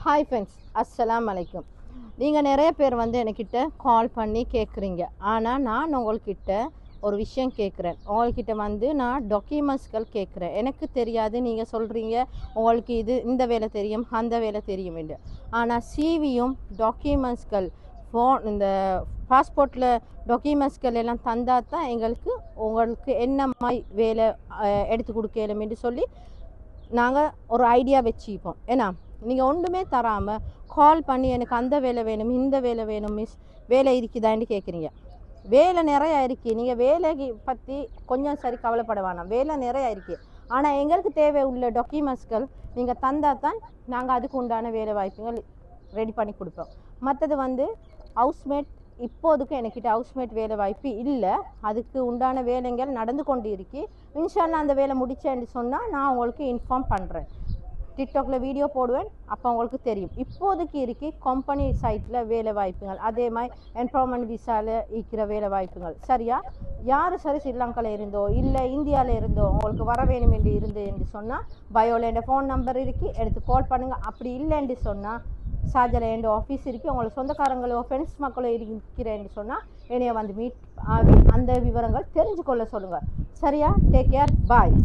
Hi friends, அஸ்ஸலாம் அலைக்கும். நீங்கள் நிறைய பேர் வந்து என்கிட்ட கால் பண்ணி கேட்குறீங்க. ஆனால் நான் உங்கள்கிட்ட ஒரு விஷயம் கேட்குறேன். உங்கள்கிட்ட வந்து நான் டாக்குமெண்ட்ஸ்கள் கேட்குறேன். எனக்கு தெரியாது, நீங்கள் சொல்கிறீங்க உங்களுக்கு இந்த வேலை தெரியும், அந்த வேலை தெரியும் என்று. ஆனால் சிவியும் டாக்குமெண்ட்ஸ்கள் இந்த பாஸ்போர்ட்டில் டாக்குமெண்ட்ஸ்கள் எல்லாம் தந்தால் தான் உங்களுக்கு என்ன மாதிரி வேலை எடுத்து கொடுக்கலுமென்று சொல்லி நாங்கள் ஒரு ஐடியா வச்சுப்போம். ஏன்னா நீங்கள் ஒன்றுமே தராமல் கால் பண்ணி எனக்கு அந்த வேலை வேணும், இந்த வேலை வேணும் மிஸ், வேலை இருக்குதான்னு கேட்குறீங்க. வேலை நிறையா இருக்குது. நீங்கள் வேலைக்கு பற்றி கொஞ்சம் சரி கவலைப்பட வேணாம், வேலை நிறையா இருக்குது. ஆனால் எங்களுக்கு தேவை உள்ள டாக்குமெண்ட்ஸ்கள் நீங்கள் தந்தால் தான் நாங்கள் அதுக்கு உண்டான வேலை வாய்ப்புகள் ரெடி பண்ணி கொடுப்போம். மற்றது வந்து ஹவுஸ்மேட், இப்போதுக்கு என்கிட்ட ஹவுஸ்மேட் வேலை வாய்ப்பு இல்லை. அதுக்கு உண்டான வேலைகள் நடந்து கொண்டு இருக்கு. இன்ஷால்லா அந்த வேலை முடிச்சேன்னு சொன்னால் நான் உங்களுக்கு இன்ஃபார்ம் பண்ணுறேன். டிக்டாக்ல வீடியோ போடுவேன், அப்போ உங்களுக்கு தெரியும். இப்போதைக்கு இருக்கு கம்பெனி சைட்டில் வேலை வாய்ப்புகள், அதே மாதிரி எம்ப்ளாய்மெண்ட் விசாவில் இருக்கிற வேலை வாய்ப்புகள். சரியா? யார் சரி ஸ்ரீலங்காவில் இருந்தோ இல்லை இந்தியாவில் இருந்தோ உங்களுக்கு வர வேணும் என்று சொன்னால் பயோவில் என் ஃபோன் நம்பர் இருக்கு, எடுத்து கால் பண்ணுங்கள். அப்படி இல்லைன்னு சொன்னால் சார்ஜில் என் ஆஃபீஸ் இருக்குது. உங்களுக்கு சொந்தக்காரங்களோ ஃப்ரெண்ட்ஸ் மக்களோ இருக்கிறேன்னு சொன்னால் என்னைய வந்து மீட் ஆகி அந்த விவரங்கள் தெரிஞ்சு கொள்ள சொல்லுங்கள். சரியா? டேக் கேர், பாய்.